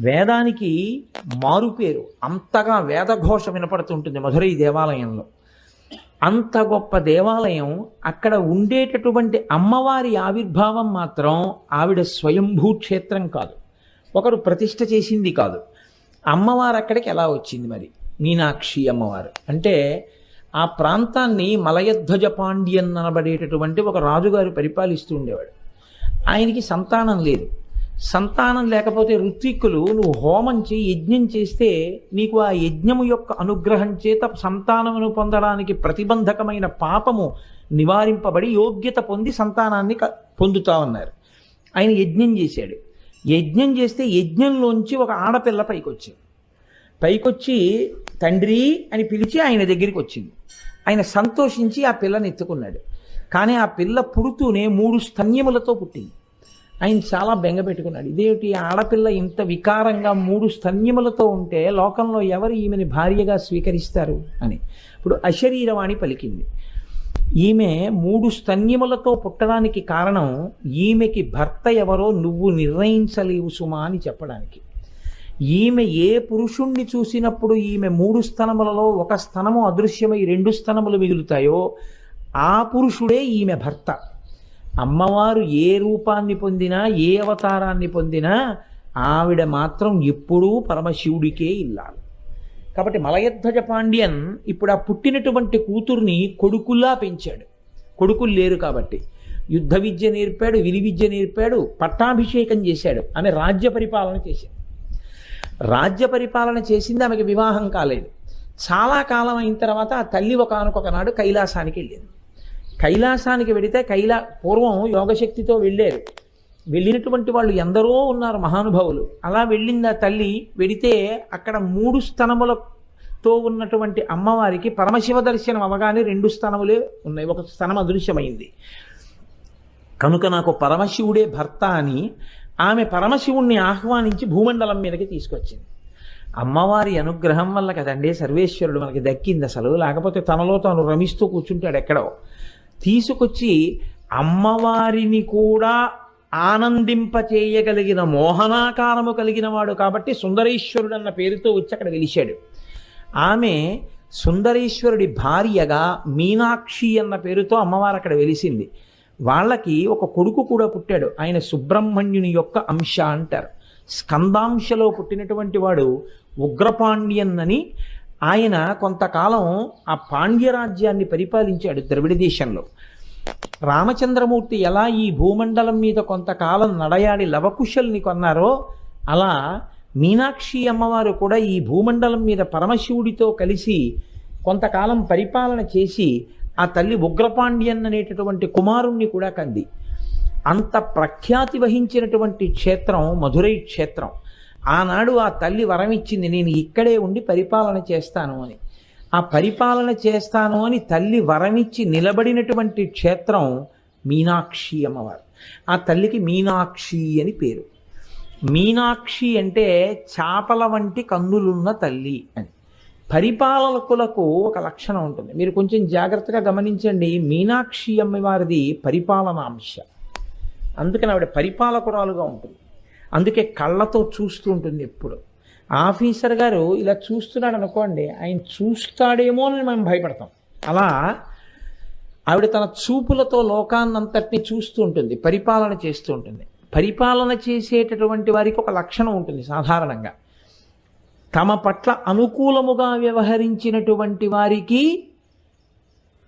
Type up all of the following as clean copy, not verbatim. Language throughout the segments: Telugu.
వేదానికి మారుపేరు. అంతగా వేదఘోష వినపడుతుంటుంది మధురై దేవాలయంలో. అంత గొప్ప దేవాలయం. అక్కడ ఉండేటటువంటి అమ్మవారి ఆవిర్భావం మాత్రం ఆవిడ స్వయంభూ క్షేత్రం కాదు, ఒకరు ప్రతిష్ఠ చేసింది కాదు. అమ్మవారు అక్కడికి ఎలా వచ్చింది మరి? మీనాక్షి అమ్మవారు అంటే ఆ ప్రాంతాన్ని మలయధ్వజ పాండ్యన్ అనబడేటటువంటి ఒక రాజుగారు పరిపాలిస్తూ ఉండేవాడు. ఆయనకి సంతానం లేదు. సంతానం లేకపోతే ఋత్విక్కులు నువ్వు హోమం చేసి యజ్ఞం చేస్తే నీకు ఆ యజ్ఞము యొక్క అనుగ్రహం చేత సంతానమును పొందడానికి ప్రతిబంధకమైన పాపము నివారింపబడి యోగ్యత పొంది సంతానాన్ని పొందుతామన్నారు. ఆయన యజ్ఞం చేశాడు. యజ్ఞం చేస్తే యజ్ఞంలోంచి ఒక ఆడపిల్ల పైకొచ్చి తండ్రి అని పిలిచి ఆయన దగ్గరికి వచ్చింది. ఆయన సంతోషించి ఆ పిల్లని ఎత్తుకున్నాడు. కానీ ఆ పిల్ల పుడుతూనే 3 స్తన్యములతో పుట్టింది. ఆయన చాలా బెంగ పెట్టుకున్నాడు. ఇదేమిటి ఆడపిల్ల ఇంత వికారంగా 3 స్తన్యములతో ఉంటే లోకంలో ఎవరు ఈమెని భార్యగా స్వీకరిస్తారు అని. ఇప్పుడు అశరీరవాణి పలికింది. ఈమె 3 స్తన్యములతో పుట్టడానికి కారణం ఈమెకి భర్త ఎవరో నువ్వు నిర్ణయించలేవు సుమా అని చెప్పడానికి. ఈమె ఏ పురుషుణ్ణి చూసినప్పుడు ఈమె 3 స్తనములలో ఒక స్తనము అదృశ్యమై 2 స్తనములు మిగులుతాయో ఆ పురుషుడే ఈమె భర్త. అమ్మవారు ఏ రూపాన్ని పొందినా ఏ అవతారాన్ని పొందినా ఆవిడ మాత్రం ఎప్పుడూ పరమశివుడికే ఇల్లాలి. కాబట్టి మలయధ్వజ పాండ్యన్ ఇప్పుడు ఆ పుట్టినటువంటి కూతుర్ని కొడుకుల్లా పెంచాడు. కొడుకులు లేరు కాబట్టి యుద్ధ విద్య నేర్పాడు, విధి విద్య నేర్పాడు, పట్టాభిషేకం చేశాడు. ఆమె రాజ్య పరిపాలన చేశాడు. రాజ్య పరిపాలన చేసింది, ఆమెకి వివాహం కాలేదు. చాలా కాలం అయిన తర్వాత ఆ తల్లి ఒకనొకనాడు కైలాసానికి వెళ్ళింది. కైలాసానికి వెళితే పూర్వం యోగశక్తితో వెళ్ళారు. వెళ్ళినటువంటి వాళ్ళు ఎందరో ఉన్నారు మహానుభావులు. అలా వెళ్ళింది ఆ తల్లి. వెడితే అక్కడ 3 స్తనములతో ఉన్నటువంటి అమ్మవారికి పరమశివ దర్శనం అవగానే 2 స్తనములే ఉన్నాయి, ఒక స్తనం అదృశ్యమైంది. కనుక నాకు పరమశివుడే భర్త అని ఆమె పరమశివుణ్ణి ఆహ్వానించి భూమండలం మీదకి తీసుకొచ్చింది. అమ్మవారి అనుగ్రహం వల్ల కదండి సర్వేశ్వరుడు మనకి దక్కింది. అసలు లేకపోతే తనలో తాను రమిస్తూ కూర్చుంటాడు ఎక్కడో. తీసుకొచ్చి అమ్మవారిని కూడా ఆనందింపచేయగలిగిన మోహనాకారము కలిగిన వాడు కాబట్టి సుందరేశ్వరుడు అన్న పేరుతో వచ్చి అక్కడ వెలిశాడు. ఆమె సుందరేశ్వరుడి భార్యగా మీనాక్షి అన్న పేరుతో అమ్మవారు అక్కడ వెలిసింది. వాళ్ళకి ఒక కొడుకు కూడా పుట్టాడు. ఆయన సుబ్రహ్మణ్యుని యొక్క అంశ అంటారు. స్కందాంశలో పుట్టినటువంటి వాడు ఉగ్రపాండ్యన్ అని. ఆయన కొంతకాలం ఆ పాండ్యరాజ్యాన్ని పరిపాలించాడు ద్రవిడ దేశంలో. రామచంద్రమూర్తి ఎలా ఈ భూమండలం మీద కొంతకాలం నడయాడి లవకుశల్ని కొన్నారో అలా మీనాక్షి అమ్మవారు కూడా ఈ భూమండలం మీద పరమశివుడితో కలిసి కొంతకాలం పరిపాలన చేసి ఆ తల్లి ఉగ్రపాండ్యన్ అనేటటువంటి కుమారుణ్ణి కూడా కంది. అంత ప్రఖ్యాతి వహించినటువంటి క్షేత్రం మధురై క్షేత్రం. ఆనాడు ఆ తల్లి వరం ఇచ్చింది, నేను ఇక్కడే ఉండి పరిపాలన చేస్తాను అని. ఆ పరిపాలన చేస్తాను అని తల్లి వరమిచ్చి నిలబడినటువంటి క్షేత్రం మీనాక్షి అమ్మవారు. ఆ తల్లికి మీనాక్షి అని పేరు. మీనాక్షి అంటే చాపల వంటి కన్నులున్న తల్లి అని. పరిపాలకులకు ఒక లక్షణం ఉంటుంది, మీరు కొంచెం జాగ్రత్తగా గమనించండి. మీనాక్షి అమ్మవారిది పరిపాలనాంశ. అందుకని ఆవిడ పరిపాలకురాలుగా ఉంటుంది. అందుకే కళ్ళతో చూస్తూ ఉంటుంది ఎప్పుడు. ఆఫీసర్ గారు ఇలా చూస్తున్నాడు అనుకోండి, ఆయన చూస్తాడేమో అని మనం భయపడతాం. అలా ఆవిడ తన చూపులతో లోకాన్నంతటినీ చూస్తూ ఉంటుంది, పరిపాలన చేస్తూ ఉంటుంది. పరిపాలన చేసేటటువంటి వారికి ఒక లక్షణం ఉంటుంది సాధారణంగా. తమ పట్ల అనుకూలముగా వ్యవహరించినటువంటి వారికి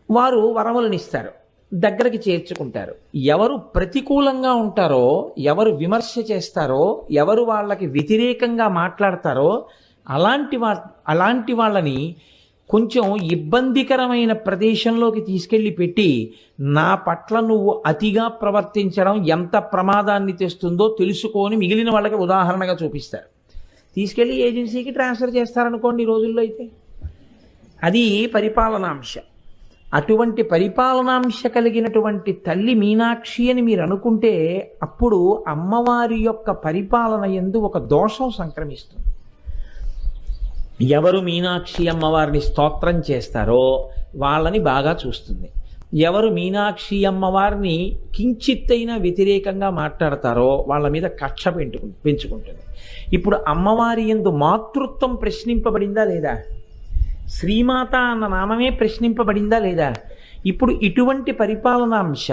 వారు వరములనిస్తారు, దగ్గరికి చేర్చుకుంటారు. ఎవరు ప్రతికూలంగా ఉంటారో, ఎవరు విమర్శ చేస్తారో, ఎవరు వాళ్ళకి వ్యతిరేకంగా మాట్లాడతారో అలాంటి వాళ్ళని కొంచెం ఇబ్బందికరమైన ప్రదేశంలోకి తీసుకెళ్ళి పెట్టి, నా పట్ల నువ్వు అతిగా ప్రవర్తించడం ఎంత ప్రమాదాన్ని తెస్తుందో తెలుసుకొని మిగిలిన వాళ్ళకి ఉదాహరణగా చూపిస్తారు. తీసుకెళ్ళి ఏజెన్సీకి ట్రాన్స్ఫర్ చేస్తారనుకోండి ఈ రోజుల్లో అయితే. అది పరిపాలనాంశ. అటువంటి పరిపాలనాంశ కలిగినటువంటి తల్లి మీనాక్షి అని మీరు అనుకుంటే అప్పుడు అమ్మవారి యొక్క పరిపాలన యందు ఒక దోషం సంక్రమిస్తుంది. ఎవరు మీనాక్షి అమ్మవారిని స్తోత్రం చేస్తారో వాళ్ళని బాగా చూస్తుంది. ఎవరు మీనాక్షి అమ్మవారిని కించిత్తైనా వ్యతిరేకంగా మాట్లాడతారో వాళ్ళ మీద కక్ష పెంచుకుంటుంది. ఇప్పుడు అమ్మవారి యందు మాతృత్వం ప్రశ్నింపబడిందా లేదా? శ్రీమాత అన్న నామమే ప్రశ్నింపబడిందా లేదా? ఇప్పుడు ఇటువంటి పరిపాలనాంశ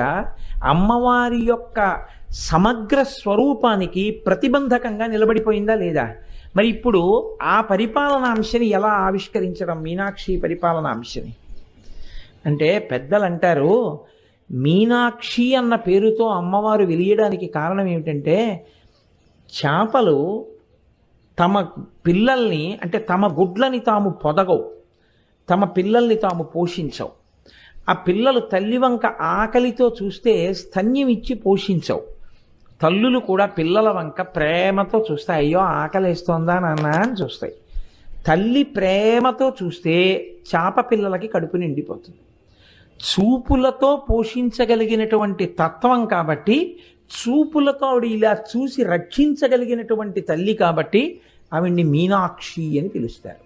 అమ్మవారి యొక్క సమగ్ర స్వరూపానికి ప్రతిబంధకంగా నిలబడిపోయిందా లేదా? మరి ఇప్పుడు ఆ పరిపాలనాంశని ఎలా ఆవిష్కరించడం మీనాక్షి పరిపాలనాంశని అంటే, పెద్దలు అంటారు మీనాక్షి అన్న పేరుతో అమ్మవారు వెలియడానికి కారణం ఏమిటంటే, చేపలు తమ పిల్లల్ని అంటే తమ గుడ్లని తాము పొదగవు, తమ పిల్లల్ని తాము పోషించవు. ఆ పిల్లలు తల్లి వంక ఆకలితో చూస్తే స్తన్యం ఇచ్చి పోషించవు. తల్లులు కూడా పిల్లల వంక ప్రేమతో చూస్తాయి. అయ్యో ఆకలిస్తోందా నాన్న అని చూస్తాయి. తల్లి ప్రేమతో చూస్తే చేప పిల్లలకి కడుపు నిండిపోతుంది. చూపులతో పోషించగలిగినటువంటి తత్వం కాబట్టి, చూపులతో ఆవిడ ఇలా చూసి రక్షించగలిగినటువంటి తల్లి కాబట్టి ఆవిడ్ని మీనాక్షి అని పిలుస్తారు.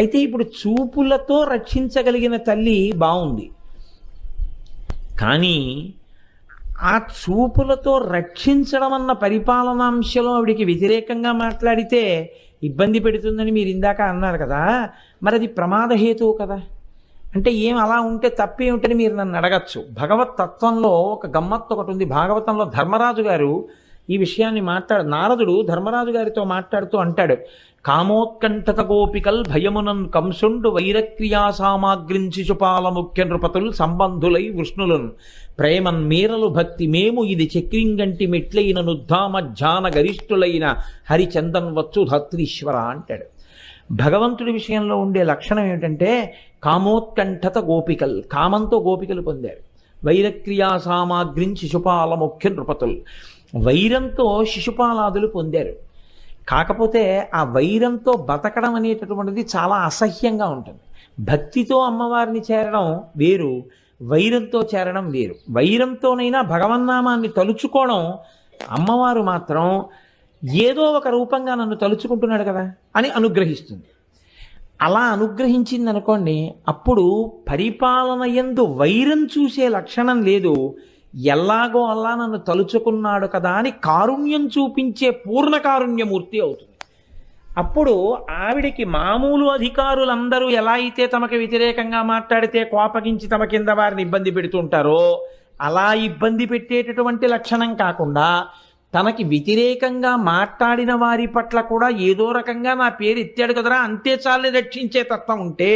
అయితే ఇప్పుడు చూపులతో రక్షించగలిగిన తల్లి బాగుంది, కానీ ఆ చూపులతో రక్షించడం అన్న పరిపాలనాంశలో ఆవిడికి వ్యతిరేకంగా మాట్లాడితే ఇబ్బంది పెడుతుందని మీరు ఇందాక అన్నారు కదా, మరి అది ప్రమాదహేతువు కదా. అంటే ఏం అలా ఉంటే తప్పేమిటని మీరు నన్ను అడగచ్చు. భగవత్ తత్వంలో ఒక గమ్మత్తు ఒకటి ఉంది. భాగవతంలో ధర్మరాజు గారు ఈ విషయాన్ని నారదుడు ధర్మరాజు గారితో మాట్లాడుతూ అంటాడు, కామోత్కంఠత గోపికల్ భయమునన్ కంసుండు వైరక్రియా సామాగ్రిం శిశుపాల ముఖ్య నృపతుల్ సంబంధులై వృష్ణులను ప్రేమన్ మీరలు భక్తి మేము ఇది చక్రింగంటి మెట్లైన నుద్ధామధ్యాన గరిష్ఠులైన హరిచందన్ వచ్చు ధత్రీశ్వర అంటాడు. భగవంతుడి విషయంలో ఉండే లక్షణం ఏమిటంటే కామోత్కంఠత గోపికల్, కామంతో గోపికలు పొందారు. వైరక్రియా సామాగ్రిం శిశుపాల ముఖ్య నృపతులు, వైరంతో శిశుపాలాదులు పొందారు. కాకపోతే ఆ వైరంతో బతకడం అనేటటువంటిది చాలా అసహ్యంగా ఉంటుంది. భక్తితో అమ్మవారిని చేరడం వేరు, వైరంతో చేరడం వేరు. వైరంతోనైనా భగవన్నామాన్ని తలుచుకోవడం, అమ్మవారు మాత్రం ఏదో ఒక రూపంగా నన్ను తలుచుకుంటున్నాడు కదా అని అనుగ్రహిస్తుంది. అలా అనుగ్రహించింది అనుకోండి, అప్పుడు పరిపాలన యందు వైరం చూసే లక్షణం లేదు, ఎలాగో అలా నన్ను తలుచుకున్నాడు కదా అని కారుణ్యం చూపించే పూర్ణ కారుణ్యమూర్తి అవుతుంది. అప్పుడు ఆవిడికి మామూలు అధికారులందరూ ఎలా అయితే తమకు వ్యతిరేకంగా మాట్లాడితే కోపగించి తమ కింద వారిని ఇబ్బంది పెడుతుంటారో అలా ఇబ్బంది పెట్టేటటువంటి లక్షణం కాకుండా, తనకి వ్యతిరేకంగా మాట్లాడిన వారి పట్ల కూడా ఏదో రకంగా నా పేరు ఎత్తాడు కదరా అంతే చాలని రక్షించే తత్వం ఉంటే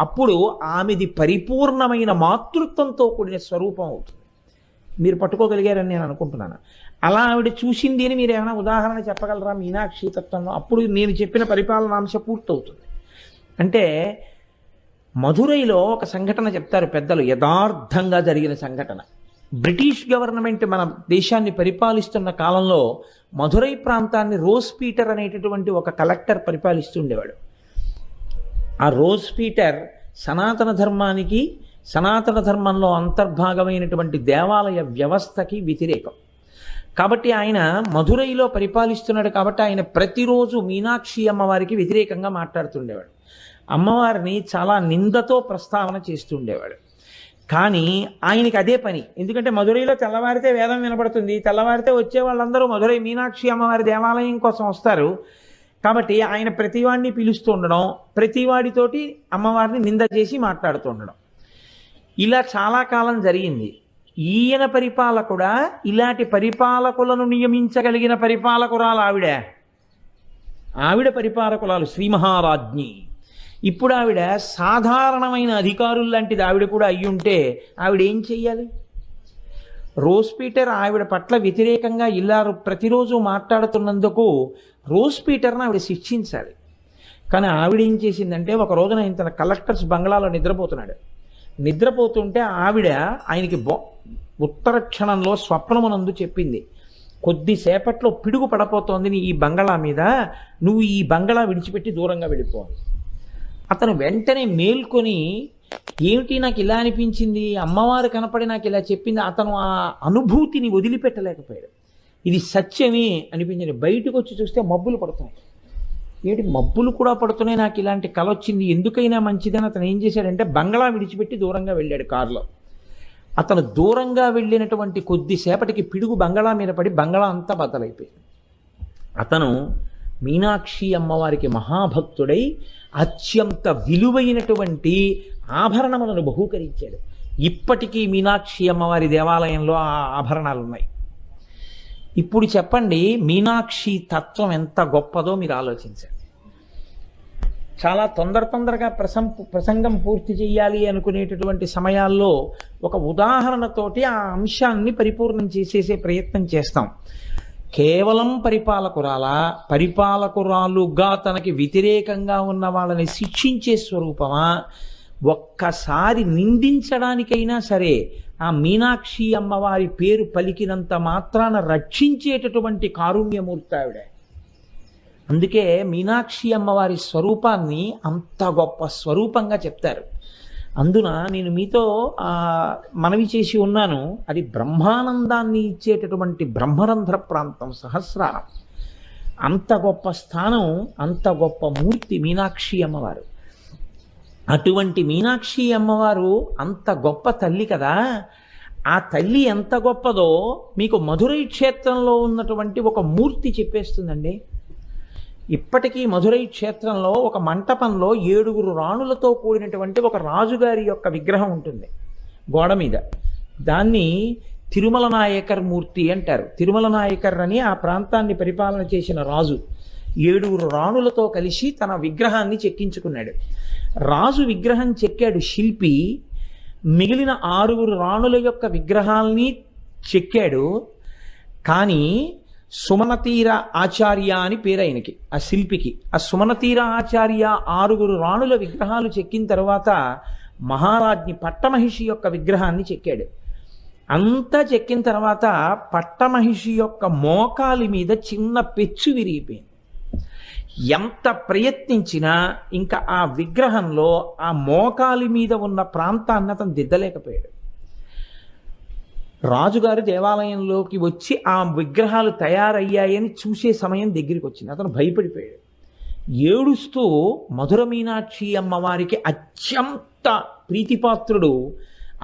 అప్పుడు ఆమెది పరిపూర్ణమైన మాతృత్వంతో కూడిన స్వరూపం అవుతుంది. మీరు పట్టుకోగలిగారని నేను అనుకుంటున్నాను. అలా ఆవిడ చూసింది అని మీరు ఏమైనా ఉదాహరణ చెప్పగలరా మీనాక్షి తత్వంలో? అప్పుడు నేను చెప్పిన పరిపాలనాంశ పూర్తవుతుంది. అంటే మధురైలో ఒక సంఘటన చెప్తారు పెద్దలు, యథార్థంగా జరిగిన సంఘటన. బ్రిటిష్ గవర్నమెంట్ మన దేశాన్ని పరిపాలిస్తున్న కాలంలో మధురై ప్రాంతాన్ని రోజ్ పీటర్ అనేటటువంటి ఒక కలెక్టర్ పరిపాలిస్తుండేవాడు. ఆ రోజ్ పీటర్ సనాతన ధర్మానికి, సనాతన ధర్మంలో అంతర్భాగమైనటువంటి దేవాలయ వ్యవస్థకి వ్యతిరేకం. కాబట్టి ఆయన మధురైలో పరిపాలిస్తున్నాడు కాబట్టి ఆయన ప్రతిరోజు మీనాక్షి అమ్మవారికి వ్యతిరేకంగా మాట్లాడుతుండేవాడు. అమ్మవారిని చాలా నిందతో ప్రస్తావన చేస్తుండేవాడు. కానీ ఆయనకి అదే పని. ఎందుకంటే మధురైలో తెల్లవారితే వేదం వినపడుతుంది, తెల్లవారితే వచ్చే వాళ్ళందరూ మధురై మీనాక్షి అమ్మవారి దేవాలయం కోసం వస్తారు. కాబట్టి ఆయన ప్రతివాడిని పిలుస్తూ ఉండడం, ప్రతివాడితోటి అమ్మవారిని నింద చేసి మాట్లాడుతూ ఉండడం, ఇలా చాలా కాలం జరిగింది. ఈయన పరిపాలకుడా, ఇలాంటి పరిపాలకులను నియమించగలిగిన పరిపాలకురాలు ఆవిడ పరిపాలకురాలు శ్రీ మహారాజ్ఞి. ఇప్పుడు ఆవిడ సాధారణమైన అధికారులు లాంటిది ఆవిడ కూడా అయ్యుంటే ఆవిడ ఏం చెయ్యాలి? రోజ్ పీటర్ ఆవిడ పట్ల వ్యతిరేకంగా ఇలా ప్రతిరోజు మాట్లాడుతున్నందుకు రోజ్ పీటర్ని ఆవిడ శిక్షించాలి. కానీ ఆవిడ ఏం చేసిందంటే, ఒక రోజున ఇంత కలెక్టర్స్ బంగ్లాలో నిద్రపోతుంటే ఆవిడ ఆయనకి ఉత్తర క్షణంలో స్వప్నమునందు చెప్పింది, కొద్దిసేపట్లో పిడుగు పడపోతోంది ఈ బంగళా మీద, నువ్వు ఈ బంగళా విడిచిపెట్టి దూరంగా వెళ్ళిపోవాలి. అతను వెంటనే మేల్కొని, ఏమిటి నాకు ఇలా అనిపించింది, అమ్మవారు కనపడి నాకు ఇలా చెప్పింది. అతను ఆ అనుభూతిని వదిలిపెట్టలేకపోయాడు. ఇది సత్యమే అనిపించింది. బయటకు వచ్చి చూస్తే మబ్బులు పడుతున్నాయి. ఏమిటి మబ్బులు కూడా పడుతున్నాయి, నాకు ఇలాంటి కల వచ్చింది, ఎందుకైనా మంచిదని అతను ఏం చేశాడంటే బంగళా విడిచిపెట్టి దూరంగా వెళ్ళాడు కారులో. అతను దూరంగా వెళ్ళినటువంటి కొద్దిసేపటికి పిడుగు బంగళా మీద పడి బంగళా అంతా బద్దలైపోయింది. అతను మీనాక్షి అమ్మవారికి మహాభక్తుడై అత్యంత విలువైనటువంటి ఆభరణములను బహూకరించాడు. ఇప్పటికీ మీనాక్షి అమ్మవారి దేవాలయంలో ఆ ఆభరణాలు ఉన్నాయి. ఇప్పుడు చెప్పండి, మీనాక్షి తత్వం ఎంత గొప్పదో మీరు ఆలోచించండి. చాలా తొందరగా ప్రసంగం పూర్తి చేయాలి అనుకునేటటువంటి సమయాల్లో ఒక ఉదాహరణతోటి ఆ అంశాన్ని పరిపూర్ణం చేసేసే ప్రయత్నం చేస్తాం. కేవలం పరిపాలకురాలుగా తనకి వ్యతిరేకంగా ఉన్న వాళ్ళని శిక్షించే స్వరూపమా, ఒక్కసారి నిందించడానికైనా సరే ఆ మీనాక్షి అమ్మవారి పేరు పలికినంత మాత్రాన రక్షించేటటువంటి కారుణ్యమూర్తి ఆవిడ. అందుకే మీనాక్షి అమ్మవారి స్వరూపాన్ని అంత గొప్ప స్వరూపంగా చెప్తారు. అందున నేను మీతో మనవి చేసి ఉన్నాను, అది బ్రహ్మానందాన్ని ఇచ్చేటటువంటి బ్రహ్మరంధ్ర ప్రాంతం సహస్రారం. అంత గొప్ప స్థానం, అంత గొప్ప మూర్తి మీనాక్షి అమ్మవారు. అటువంటి మీనాక్షి అమ్మవారు అంత గొప్ప తల్లి కదా. ఆ తల్లి ఎంత గొప్పదో మీకు మధురై క్షేత్రంలో ఉన్నటువంటి ఒక మూర్తి చెప్పేస్తుందండి. ఇప్పటికీ మధురై క్షేత్రంలో ఒక మంటపంలో 7 రాణులతో కూడినటువంటి ఒక రాజుగారి యొక్క విగ్రహం ఉంటుంది గోడ మీద. దాన్ని తిరుమల నాయకర్ మూర్తి అంటారు. తిరుమల నాయకర్ అని ఆ ప్రాంతాన్ని పరిపాలన చేసిన రాజు 7 రాణులతో కలిసి తన విగ్రహాన్ని చెక్కించుకున్నాడు. రాజు విగ్రహం చెక్కాడు శిల్పి, మిగిలిన 6 రాణుల యొక్క విగ్రహాల్ని చెక్కాడు. కానీ సుమనతీర ఆచార్య అని పేరు ఆయనకి, ఆ శిల్పికి. ఆ సుమనతీర ఆచార్య 6 రాణుల విగ్రహాలు చెక్కిన తర్వాత మహారాజ్ని పట్టమహిషి యొక్క విగ్రహాన్ని చెక్కాడు. అంతా చెక్కిన తర్వాత పట్టమహిషి యొక్క మోకాలి మీద చిన్న పెచ్చు విరిగిపోయింది. ఎంత ప్రయత్నించినా ఇంకా ఆ విగ్రహంలో ఆ మోకాలి మీద ఉన్న ప్రాంతాన్ని అతను దిద్దలేకపోయాడు. రాజుగారు దేవాలయంలోకి వచ్చి ఆ విగ్రహాలు తయారయ్యాయని చూసే సమయం దగ్గరికి వచ్చింది. అతను భయపడిపోయాడు. ఏడుస్తూ మధుర మీనాక్షి అమ్మవారికి అత్యంత ప్రీతిపాత్రుడు,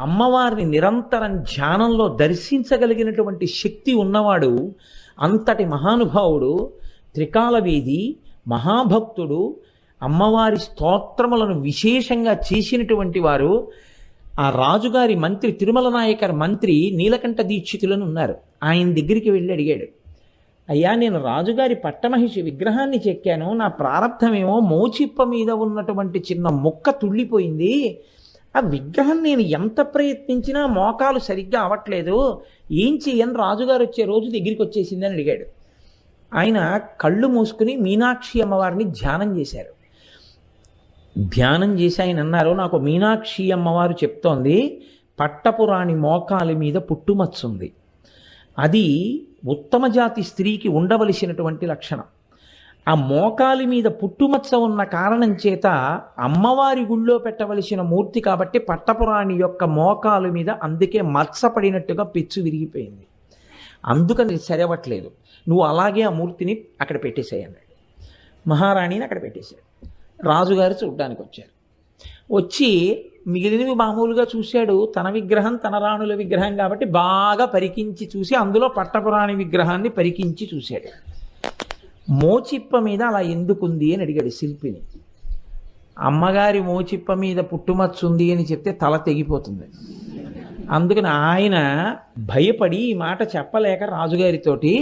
అమ్మవారిని నిరంతరం ధ్యానంలో దర్శించగలిగినటువంటి శక్తి ఉన్నవాడు, అంతటి మహానుభావుడు, త్రికాలవేది, మహాభక్తుడు, అమ్మవారి స్తోత్రములను విశేషంగా చేసినటువంటి వారు. ఆ రాజుగారి మంత్రి, తిరుమల నాయకర్ మంత్రి నీలకంఠ దీక్షితులను ఉన్నారు. ఆయన దగ్గరికి వెళ్ళి అడిగాడు, అయ్యా నేను రాజుగారి పట్టమహిషి విగ్రహాన్ని చెక్కాను, నా ప్రారంధమేమో మోచిప్ప మీద ఉన్నటువంటి చిన్న ముక్క తుళ్ళిపోయింది, ఆ విగ్రహం నేను ఎంత ప్రయత్నించినా మోకాలు సరిగ్గా అవ్వట్లేదు, ఏం చెయ్యని రాజుగారు వచ్చే రోజు దగ్గరికి వచ్చేసిందని అడిగాడు. ఆయన కళ్ళు మూసుకుని మీనాక్షి అమ్మవారిని ధ్యానం చేశారు. ధ్యానం చేసి ఆయన అన్నారు, నాకు మీనాక్షి అమ్మవారు చెప్తోంది, పట్టపురాణి మోకాలి మీద పుట్టుమచ్చుంది, అది ఉత్తమ జాతి స్త్రీకి ఉండవలసినటువంటి లక్షణం. ఆ మోకాలి మీద పుట్టుమచ్చ ఉన్న కారణం చేత అమ్మవారి గుళ్ళో పెట్టవలసిన మూర్తి కాబట్టి పట్టపురాణి యొక్క మోకాలు మీద అందుకే మచ్చపడినట్టుగా పెచ్చు విరిగిపోయింది, అందుకని సరవట్లేదు, నువ్వు అలాగే ఆ మూర్తిని అక్కడ పెట్టేసేయి అన్నాడు. మహారాణిని అక్కడ పెట్టేశాడు. రాజుగారు చూడ్డానికి వచ్చారు. వచ్చి మిగిలినవి మామూలుగా చూశాడు. తన విగ్రహం తన రాణుల విగ్రహం కాబట్టి బాగా పరికించి చూసి అందులో పట్టపురాణి విగ్రహాన్ని పరికించి చూశాడు. మోచిప్ప మీద అలా ఎందుకుంది అని అడిగాడు శిల్పిని. అమ్మగారి మోచిప్ప మీద పుట్టుమచ్చుంది అని చెప్తే తల తెగిపోతుంది. అందుకని ఆయన భయపడి ఈ మాట చెప్పలేక రాజుగారితోటి,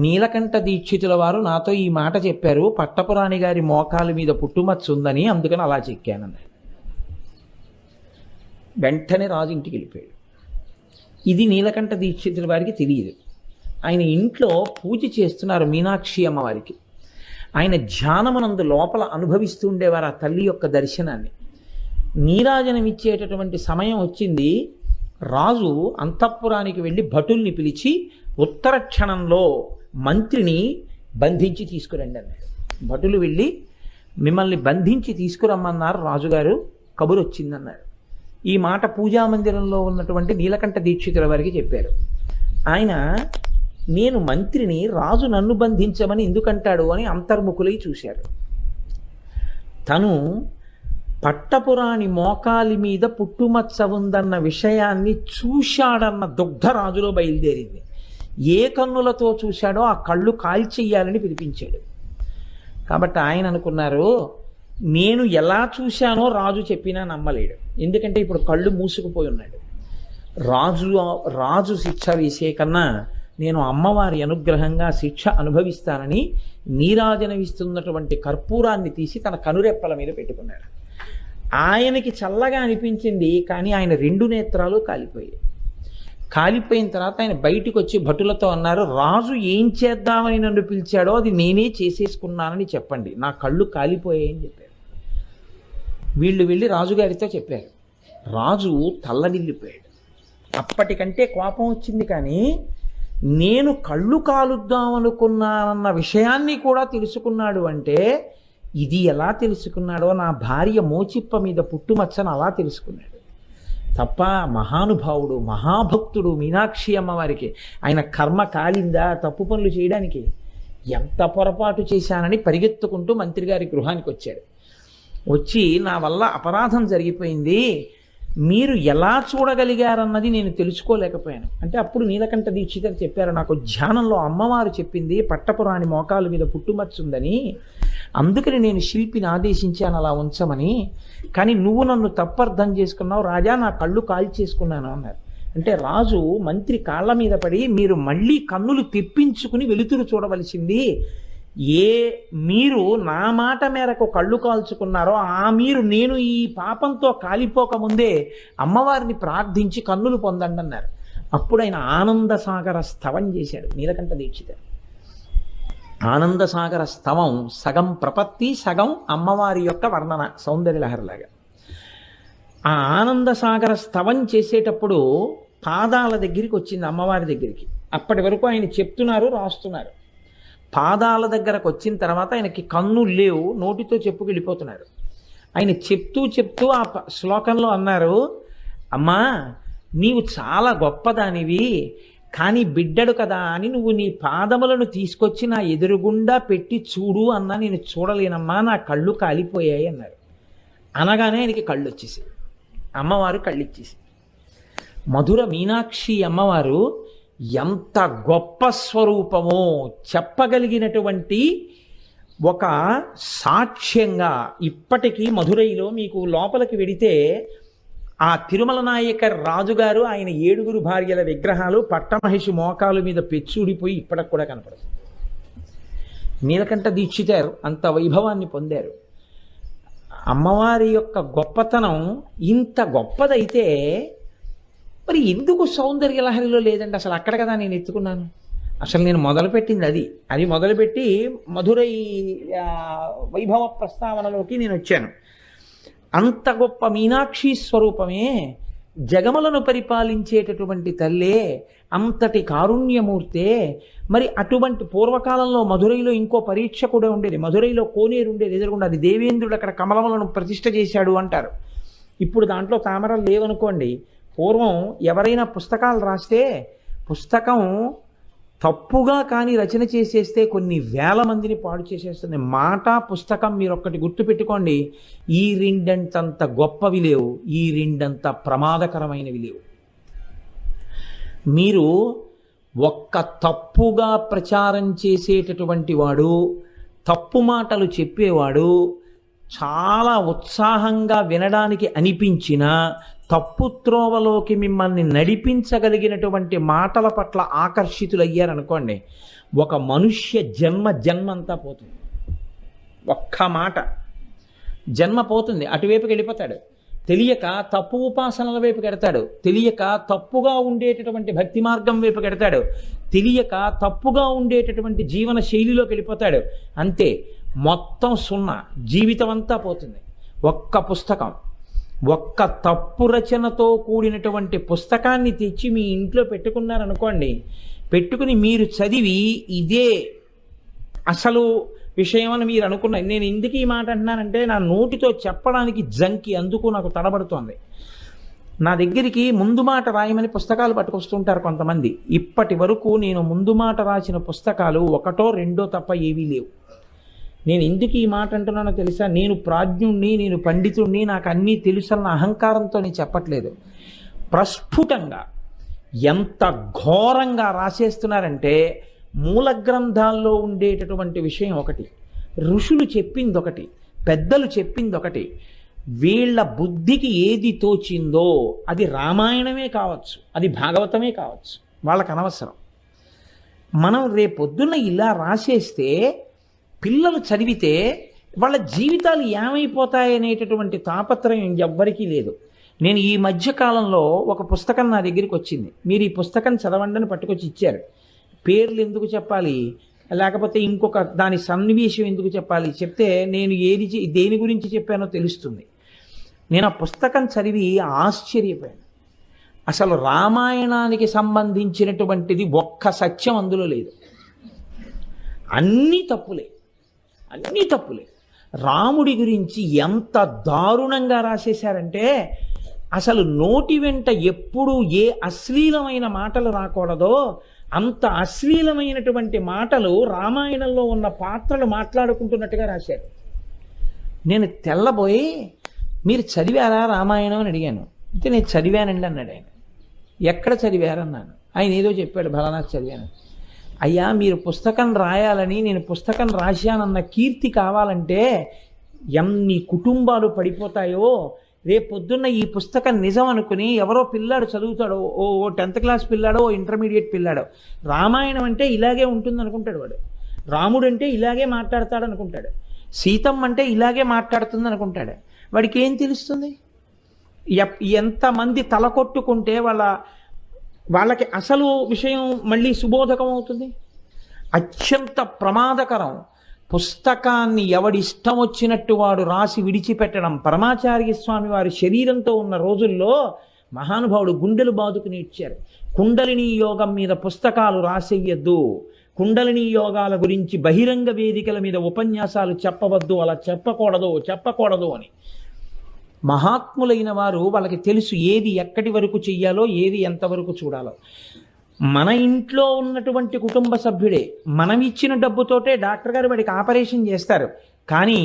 నీలకంఠ దీక్షితుల వారు నాతో ఈ మాట చెప్పారు, పట్టపురాణి గారి మోకాలు మీద పుట్టుమచ్చ ఉందని, అందుకని అలా చెక్కానన్నాడు. వెంటనే రాజు ఇంటికి వెళ్ళిపోయాడు. ఇది నీలకంఠ దీక్షితుల వారికి తెలియదు. ఆయన ఇంట్లో పూజ చేస్తున్నారు మీనాక్షి అమ్మవారికి. ఆయన ధ్యానమునందు లోపల అనుభవిస్తూ ఉండేవారు ఆ తల్లి యొక్క దర్శనాన్ని. నీరాజనం ఇచ్చేటటువంటి సమయం వచ్చింది. రాజు అంతఃపురానికి వెళ్ళి భటుల్ని పిలిచి ఉత్తర క్షణంలో మంత్రిని బంధించి తీసుకురండి అన్నాడు. భటులు వెళ్ళి మిమ్మల్ని బంధించి తీసుకురమ్మన్నారు రాజుగారు, కబురు వచ్చిందన్నారు. ఈ మాట పూజామందిరంలో ఉన్నటువంటి నీలకంఠ దీక్షితుల వారికి చెప్పారు. ఆయన, నేను మంత్రిని, రాజు నన్ను బంధించమని ఎందుకంటాడు అని అంతర్ముఖులై చూశారు. తను పట్టపురాణి మోకాలి మీద పుట్టుమచ్చ ఉందన్న విషయాన్ని చూశాడన్న దుగ్ధరాజులో బయలుదేరింది. ఏ కన్నులతో చూశాడో ఆ కళ్ళు కాల్చెయ్యాలని పిలిపించాడు. కాబట్టి ఆయన అనుకున్నారు, నేను ఎలా చూశానో రాజు చెప్పినా నమ్మలేడు. ఎందుకంటే ఇప్పుడు కళ్ళు మూసుకుపోయి ఉన్నాడు. రాజు శిక్ష వేసే కన్నా నేను అమ్మవారి అనుగ్రహంగా శిక్ష అనుభవిస్తానని నీరాజనవిస్తున్నటువంటి కర్పూరాన్ని తీసి తన కనురెప్పల మీద పెట్టుకున్నాడు. ఆయనకి చల్లగా అనిపించింది, కానీ ఆయన 2 నేత్రాలు కాలిపోయాయి. కాలిపోయిన తర్వాత ఆయన బయటికి వచ్చి భటులతో అన్నారు, రాజు ఏం చేద్దామని నన్ను పిలిచాడో అది నేనే చేసేసుకున్నానని చెప్పండి, నా కళ్ళు కాలిపోయాయని చెప్పారు. వీళ్ళు వెళ్ళి రాజుగారితో చెప్పారు. రాజు తల్లడిల్లిపోయాడు. అప్పటికంటే కోపం వచ్చింది, కానీ నేను కళ్ళు కాలుద్దామనుకున్నానన్న విషయాన్ని కూడా తెలుసుకున్నాడు. అంటే ఇది ఎలా తెలుసుకున్నాడో, నా భార్య మోచిప్ప మీద పుట్టుమచ్చను అలా తెలుసుకున్నాడు తప్ప. మహానుభావుడు, మహాభక్తుడు మీనాక్షి అమ్మవారికి. ఆయన కర్మ కాలిందా తప్పు పనులు చేయడానికి? ఎంత పొరపాటు చేశానని పరిగెత్తుకుంటూ మంత్రి గారి గృహానికి వచ్చాడు. వచ్చి నా వల్ల అపరాధం జరిగిపోయింది, మీరు ఎలా చూడగలిగారన్నది నేను తెలుసుకోలేకపోయాను అంటే అప్పుడు నీలకంఠ దీక్షితర్ చెప్పారు, నాకు ధ్యానంలో అమ్మవారు చెప్పింది పట్టపురాణి మోకాలు మీద పుట్టుమచ్చుందని, అందుకని నేను శిల్పిని ఆదేశించాను అలా ఉంచమని. కానీ నువ్వు నన్ను తప్పర్థం చేసుకున్నావు రాజా, నా కళ్ళు కాల్చేసుకున్నాను అన్నారు. అంటే రాజు మంత్రి కాళ్ళ మీద పడి, మీరు మళ్ళీ కన్నులు తెప్పించుకుని వెలుతురు చూడవలసింది, మీరు నా మాట మేరకు కళ్ళు కాల్చుకున్నారో నేను ఈ పాపంతో కాలిపోకముందే అమ్మవారిని ప్రార్థించి కన్నులు పొందండి అన్నారు. అప్పుడు ఆయన ఆనందసాగర స్తవం చేశాడు నీలకంఠ దీక్షితుడు. ఆనందసాగర స్తవం సగం ప్రపత్తి, సగం అమ్మవారి యొక్క వర్ణన, సౌందర్యలహరిలాగా. ఆ ఆనందసాగర స్తవం చేసేటప్పుడు పాదాల దగ్గరికి వచ్చింది, అమ్మవారి దగ్గరికి. అప్పటి వరకు ఆయన చెప్తున్నారు, రాస్తున్నారు. పాదాల దగ్గరకు వచ్చిన తర్వాత ఆయనకి కన్నులు లేవు, నోటితో చెప్పుకెళ్ళిపోతున్నారు. ఆయన చెప్తూ ఆ శ్లోకంలో అన్నారు, అమ్మా నీవు చాలా గొప్పదానివి, కానీ బిడ్డడు కదా అని నువ్వు నీ పాదములను తీసుకొచ్చి నా ఎదురుగుండా పెట్టి చూడు అన్నా నేను చూడలేనమ్మా, నా కళ్ళు కాలిపోయాయి అన్నారు. అనగానే ఆయనకి కళ్ళు వచ్చేసి, అమ్మవారు కళ్ళు ఇచ్చేసి. మధుర మీనాక్షి అమ్మవారు ఎంత గొప్ప స్వరూపమో చెప్పగలిగినటువంటి ఒక సాక్ష్యంగా ఇప్పటికీ మధురైలో మీకు లోపలికి వెడితే ఆ తిరుమల నాయకర్ రాజుగారు ఆయన 7 భార్యల విగ్రహాలు పట్టమహిషి మోకాలు మీద పెచ్చుడిపోయి ఇప్పటికి కూడా కనపడుతుంది. నీలకంఠ దీక్షితర్ అంత వైభవాన్ని పొందారు. అమ్మవారి యొక్క గొప్పతనం ఇంత గొప్పదైతే మరి ఎందుకు సౌందర్యలహరిలో లేదండి? అసలు అక్కడ కదా నేను ఎత్తుకున్నాను. అసలు నేను మొదలుపెట్టింది అది మొదలుపెట్టి మధురై వైభవ ప్రస్తావనలోకి నేను వచ్చాను. అంత గొప్ప మీనాక్షి స్వరూపమే, జగములను పరిపాలించేటటువంటి తల్లే, అంతటి కారుణ్యమూర్తే. మరి అటువంటి పూర్వకాలంలో మధురైలో ఇంకో పరీక్ష కూడా ఉండేది. మధురైలో కోనేరు ఉండేది ఎదురుగుండా, అది దేవేంద్రుడు అక్కడ కమలములను ప్రతిష్ఠ చేశాడు అంటారు. ఇప్పుడు దాంట్లో తామరలు లేవనుకోండి. పూర్వం ఎవరైనా పుస్తకాలు రాస్తే పుస్తకం తప్పుగా కానీ రచన చేసేస్తే కొన్ని వేల మందిని పాడు చేసేస్తుంది. మాట పుస్తకం మీరు ఒక్కటి గుర్తుపెట్టుకోండి, ఈ రెండంతంత గొప్పవి లేవు, ఈ రెండంత ప్రమాదకరమైనవి లేవు. మీరు ఒక్క తప్పుగా ప్రచారం చేసేటటువంటి వాడు, తప్పు మాటలు చెప్పేవాడు, చాలా ఉత్సాహంగా వినడానికి అనిపించిన తప్పు త్రోవలోకి మిమ్మల్ని నడిపించగలిగినటువంటి మాటల పట్ల ఆకర్షితులయ్యారనుకోండి, ఒక మనుష్య జన్మంతా పోతుంది. ఒక్క మాట జన్మ పోతుంది, అటువైపుకి వెళ్ళిపోతాడు. తెలియక తప్పు ఉపాసనల వైపు కెడతాడు, తెలియక తప్పుగా ఉండేటటువంటి భక్తి మార్గం వైపు కెడతాడు, తెలియక తప్పుగా ఉండేటటువంటి జీవన శైలిలోకి వెళ్ళిపోతాడు. అంతే, మొత్తం సున్నా, జీవితం అంతా పోతుంది. ఒక్క పుస్తకం, ఒక్క తప్పు రచనతో కూడినటువంటి పుస్తకాన్ని తెచ్చి మీ ఇంట్లో పెట్టుకున్నారనుకోండి, పెట్టుకుని మీరు చదివి ఇదే అసలు విషయం అని మీరు అనుకున్నారు. నేను ఎందుకు ఈ మాట అంటున్నానంటే నా నోటితో చెప్పడానికి జంకి, అందుకు నాకు తడబడుతోంది. నా దగ్గరికి ముందు మాట రాయమని పుస్తకాలు పట్టుకొస్తుంటారు కొంతమంది. ఇప్పటి వరకు నేను ముందు మాట రాసిన పుస్తకాలు 1, 2 తప్ప ఏవీ లేవు. నేను ఎందుకు ఈ మాట అంటున్నానో తెలుసా? నేను ప్రాజ్ఞుణ్ణి, నేను పండితుణ్ణి, నాకు అన్నీ తెలుసన్న అహంకారంతో నేను చెప్పట్లేదు. ప్రస్ఫుటంగా ఎంత ఘోరంగా రాసేస్తున్నారంటే, మూల గ్రంథాల్లో ఉండేటటువంటి విషయం ఒకటి, ఋషులు చెప్పింది ఒకటి, పెద్దలు చెప్పింది ఒకటి, వీళ్ళ బుద్ధికి ఏది తోచిందో అది రామాయణమే కావచ్చు, అది భాగవతమే కావచ్చు, వాళ్ళకి అనవసరం. మనం రేపొద్దున ఇలా రాసేస్తే పిల్లలు చదివితే వాళ్ళ జీవితాలు ఏమైపోతాయనేటటువంటి తాపత్రయం ఎవ్వరికీ లేదు. నేను ఈ మధ్యకాలంలో ఒక పుస్తకం నా దగ్గరికి వచ్చింది. మీరు ఈ పుస్తకం చదవండి అని పట్టుకొచ్చి ఇచ్చారు. పేర్లు ఎందుకు చెప్పాలి, లేకపోతే ఇంకొక దాని సన్నివేశం ఎందుకు చెప్పాలి? చెప్తే నేను దేని గురించి చెప్పానో తెలుస్తుంది. నేను ఆ పుస్తకం చదివి ఆశ్చర్యపోయాను. అసలు రామాయణానికి సంబంధించినటువంటిది ఒక్క సత్యం అందులో లేదు. అన్నీ తప్పులే, అన్నీ తప్పులే. రాముడి గురించి ఎంత దారుణంగా రాసేశారంటే, అసలు నోటి వెంట ఎప్పుడు ఏ అశ్లీలమైన మాటలు రాకూడదో అంత అశ్లీలమైనటువంటి మాటలు రామాయణంలో ఉన్న పాత్రలు మాట్లాడుకుంటున్నట్టుగా రాశారు. నేను తెల్లబోయి, మీరు చదివారా రామాయణం అని అడిగాను. అయితే నేను చదివానండి అన్నాడు ఆయన. ఎక్కడ చదివారన్నాను. ఆయన ఏదో చెప్పాడు, బలానాథ్ చదివాను. అయ్యా, మీరు పుస్తకం రాయాలని నేను పుస్తకం రాశానన్న కీర్తి కావాలంటే ఎన్ని కుటుంబాలు పడిపోతాయో. రేపొద్దున్న ఈ పుస్తకం నిజం అనుకుని ఎవరో పిల్లాడు చదువుతాడో, ఓ 10th క్లాస్ పిల్లాడో, ఓ ఇంటర్మీడియట్ పిల్లాడో, రామాయణం అంటే ఇలాగే ఉంటుంది అనుకుంటాడు వాడు. రాముడు అంటే ఇలాగే మాట్లాడతాడు అనుకుంటాడు. సీతమ్మ అంటే ఇలాగే మాట్లాడుతుంది అనుకుంటాడు. వాడికి ఏం తెలుస్తుంది? ఎంతమంది తలకొట్టుకుంటే వాళ్ళకి అసలు విషయం మళ్ళీ సుబోధకం అవుతుంది. అత్యంత ప్రమాదకరం. పుస్తకాన్ని ఎవడిష్టం వచ్చినట్టు వాడు రాసి విడిచిపెట్టడం. పరమాచార్య స్వామి వారి శరీరంతో ఉన్న రోజుల్లో మహానుభావుడు గుండెలు బాదుకుని ఇచ్చారు. కుండలిని యోగం మీద పుస్తకాలు రాసేయద్దు, కుండలిని యోగాల గురించి బహిరంగ వేదికల మీద ఉపన్యాసాలు చెప్పవద్దు, అలా చెప్పకూడదు అని. మహాత్ములైన వారు వాళ్ళకి తెలుసు ఏది ఎక్కడి వరకు చెయ్యాలో, ఏది ఎంతవరకు చూడాలో. మన ఇంట్లో ఉన్నటువంటి కుటుంబ సభ్యుడే మనం ఇచ్చిన డబ్బుతోటే డాక్టర్ గారు వాడికి ఆపరేషన్ చేస్తారు. కానీ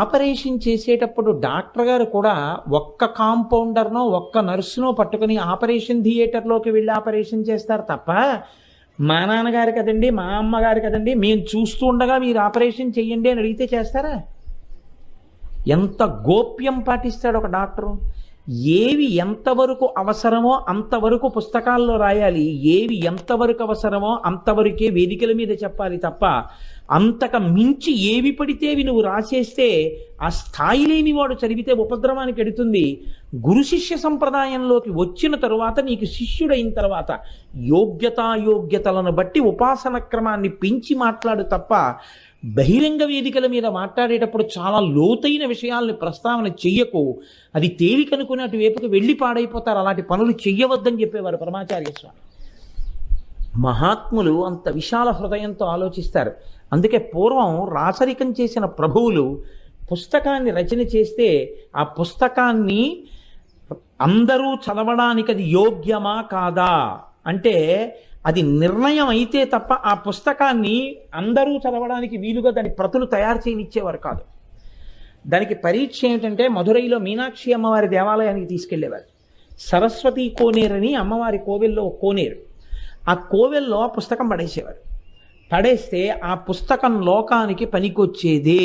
ఆపరేషన్ చేసేటప్పుడు డాక్టర్ గారు కూడా ఒక్క కాంపౌండర్నో ఒక్క నర్సునో పట్టుకుని ఆపరేషన్ థియేటర్లోకి వెళ్ళి ఆపరేషన్ చేస్తారు తప్ప, మా నాన్నగారు కదండి, మా అమ్మగారు కదండి, మేము చూస్తూ ఉండగా మీరు ఆపరేషన్ చెయ్యండి అని అడిగితే చేస్తారా? ఎంత గోప్యం పాటిస్తాడు ఒక డాక్టరు. ఏవి ఎంతవరకు అవసరమో అంతవరకు పుస్తకాల్లో రాయాలి, ఏవి ఎంతవరకు అవసరమో అంతవరకే వేదికల మీద చెప్పాలి తప్ప, అంతక మించి ఏవి పడితే అవి నువ్వు రాసేస్తే ఆ స్థాయి లేని వాడు చదివితే ఉపద్రవానికి ఎడుతుంది. గురు శిష్య సంప్రదాయంలోకి వచ్చిన తరువాత, నీకు శిష్యుడైన తర్వాత యోగ్యతలను బట్టి ఉపాసన క్రమాన్ని పెంచి మాట్లాడు తప్ప, బహిరంగ వేదికల మీద మాట్లాడేటప్పుడు చాలా లోతైన విషయాల్ని ప్రస్తావన చెయ్యకు. అది తేలికనుకుని అటువైపుకి వెళ్ళి పాడైపోతారు. అలాంటి పనులు చెయ్యవద్దని చెప్పేవారు పరమాచార్య స్వామి. మహాత్ములు అంత విశాల హృదయంతో ఆలోచిస్తారు. అందుకే పూర్వం రాచరికం చేసిన ప్రభువులు పుస్తకాన్ని రచన చేస్తే ఆ పుస్తకాన్ని అందరూ చదవడానికి అది యోగ్యమా కాదా అంటే అది నిర్ణయం అయితే తప్ప ఆ పుస్తకాన్ని అందరూ చదవడానికి వీలుగా దాని ప్రతులు తయారు చేయనిచ్చేవారు కాదు. దానికి పరీక్ష ఏమిటంటే, మధురైలో మీనాక్షి అమ్మవారి దేవాలయానికి తీసుకెళ్లేవారు. సరస్వతి కోనేరు అని అమ్మవారి కోవెల్లో కోనేరు. ఆ కోవెల్లో పుస్తకం పడేసేవారు. పడేస్తే ఆ పుస్తకం లోకానికి పనికొచ్చేదే,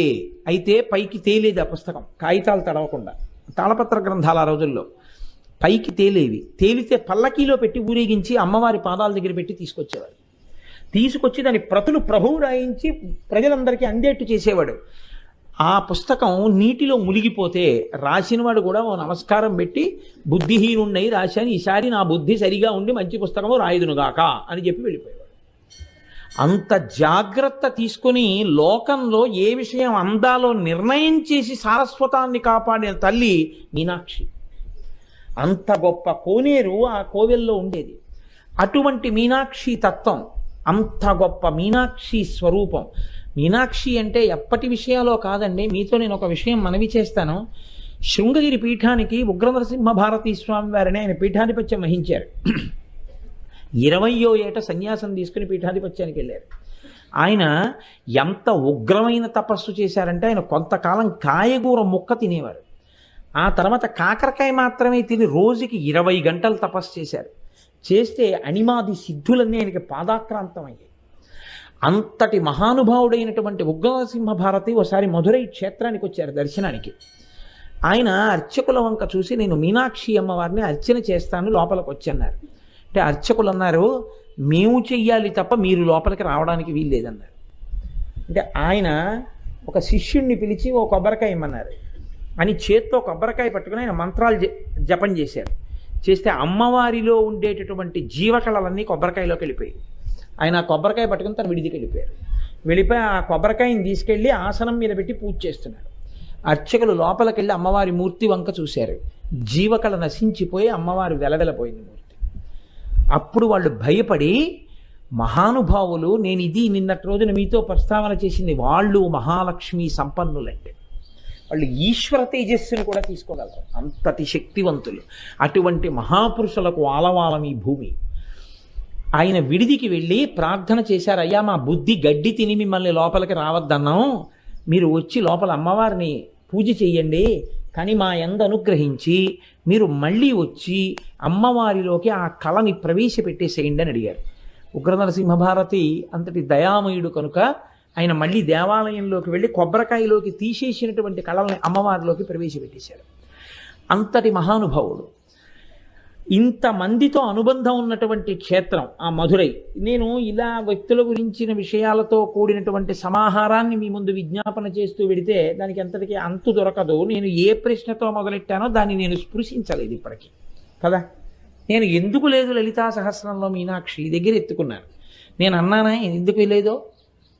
అయితే పైకి తేలేది ఆ పుస్తకం, కాగితాలు తడవకుండా. తాళపత్ర గ్రంథాలు ఆ రోజుల్లో పైకి తేలేవి. తేలితే పల్లకీలో పెట్టి ఊరేగించి అమ్మవారి పాదాల దగ్గర పెట్టి తీసుకొచ్చేవాడు. తీసుకొచ్చి దాని ప్రతులు ప్రభువు రాయించి ప్రజలందరికీ అందేట్టు చేసేవాడు. ఆ పుస్తకం నీటిలో మునిగిపోతే రాసినవాడు కూడా ఓ నమస్కారం పెట్టి, బుద్ధిహీనుండై రాశాను, ఈసారి నా బుద్ధి సరిగా ఉండి మంచి పుస్తకము రాయుదునుగాక అని చెప్పి వెళ్ళిపోయేవాడు. అంత జాగ్రత్త తీసుకుని లోకంలో ఏ విషయం అందాలో నిర్ణయం చేసి సారస్వతాన్ని కాపాడిన తల్లి మీనాక్షి. అంత గొప్ప కోనేరు ఆ కోవెల్లో ఉండేది. అటువంటి మీనాక్షి తత్వం, అంత గొప్ప మీనాక్షి స్వరూపం. మీనాక్షి అంటే ఎప్పటి విషయాలో కాదండి. మీతో నేను ఒక విషయం మనవి చేస్తాను. శృంగగిరి పీఠానికి ఉగ్ర నరసింహ భారతీ స్వామి వారిని ఆయన పీఠాధిపత్యం వహించారు. 20వ ఏట సన్యాసం తీసుకుని పీఠాధిపత్యానికి వెళ్ళారు. ఆయన ఎంత ఉగ్రమైన తపస్సు చేశారంటే ఆయన కొంతకాలం కాయగూర ముక్క తినేవారు. ఆ తర్వాత కాకరకాయ మాత్రమే తిని రోజుకి 20 గంటలు తపస్సు చేశారు. చేస్తే అణిమాది సిద్ధులన్నీ ఆయనకి పాదాక్రాంతమయ్యాయి. అంతటి మహానుభావుడైనటువంటి ఉగ్రనరసింహ భారతి ఒకసారి మధురై క్షేత్రానికి వచ్చారు దర్శనానికి. ఆయన అర్చకుల వంక చూసి, నేను మీనాక్షి అమ్మవారిని అర్చన చేస్తాను, లోపలికి వచ్చన్నారు. అంటే అర్చకులు అన్నారు, మేము చెయ్యాలి తప్ప మీరు లోపలికి రావడానికి వీల్లేదన్నారు. అంటే ఆయన ఒక శిష్యుణ్ణి పిలిచి ఓ కొబ్బరికాయ ఇమ్మన్నారు. అని చేత్తో కొబ్బరికాయ పట్టుకుని ఆయన మంత్రాలు జపం చేశారు. చేస్తే అమ్మవారిలో ఉండేటటువంటి జీవకళలన్నీ కొబ్బరికాయలోకి వెళ్ళిపోయాయి. ఆయన ఆ కొబ్బరికాయ పట్టుకుని తన విడిదికి వెళ్ళిపోయారు. వెళ్ళిపోయి ఆ కొబ్బరికాయని తీసుకెళ్ళి ఆసనం మీద పెట్టి పూజ చేస్తున్నారు. అర్చకులు లోపలికి వెళ్ళి అమ్మవారి మూర్తి వంక చూశారు. జీవకళ నశించిపోయి అమ్మవారు వెలవెలపోయింది మూర్తి. అప్పుడు వాళ్ళు భయపడి, మహానుభావులు, నేను ఇది నిన్నటి రోజున మీతో ప్రస్తావన చేసింది, వాళ్ళు మహాలక్ష్మి సంపన్నులంటే వాళ్ళు ఈశ్వర తేజస్సును కూడా తీసుకోగలరు, అంతటి శక్తివంతులు. అటువంటి మహాపురుషులకు ఆలవాలం ఈ భూమి. ఆయన విడిదికి వెళ్ళి ప్రార్థన చేశారు, అయ్యా మా బుద్ధి గడ్డి తిని మిమ్మల్ని లోపలికి రావద్దన్నాం, మీరు వచ్చి లోపల అమ్మవారిని పూజ చెయ్యండి, కానీ మా యందు అనుగ్రహించి మీరు మళ్ళీ వచ్చి అమ్మవారిలోకి ఆ కళని ప్రవేశపెట్టేసేయండి అని అడిగారు. ఉగ్రనరసింహభారతి అంతటి దయామయుడు కనుక ఆయన మళ్ళీ దేవాలయంలోకి వెళ్ళి కొబ్బరికాయలోకి తీసేసినటువంటి కళల్ని అమ్మవారిలోకి ప్రవేశపెట్టేశారు. అంతటి మహానుభావుడు. ఇంతమందితో అనుబంధం ఉన్నటువంటి క్షేత్రం ఆ మధురై. నేను ఇలా వ్యక్తుల గురించిన విషయాలతో కూడినటువంటి సమాహారాన్ని మీ ముందు విజ్ఞాపన చేస్తూ వెడితే దానికి ఎంతటికీ అంతు దొరకదు. నేను ఏ ప్రశ్నతో మొదలెట్టానో దాన్ని నేను స్పృశించలేదు ఇప్పటికీ కదా. నేను ఎందుకు లేదు లలితా సహస్రంలో మీనాక్షి దగ్గర ఎత్తుకున్నాను. నేను అన్నానా ఎందుకు లేదో?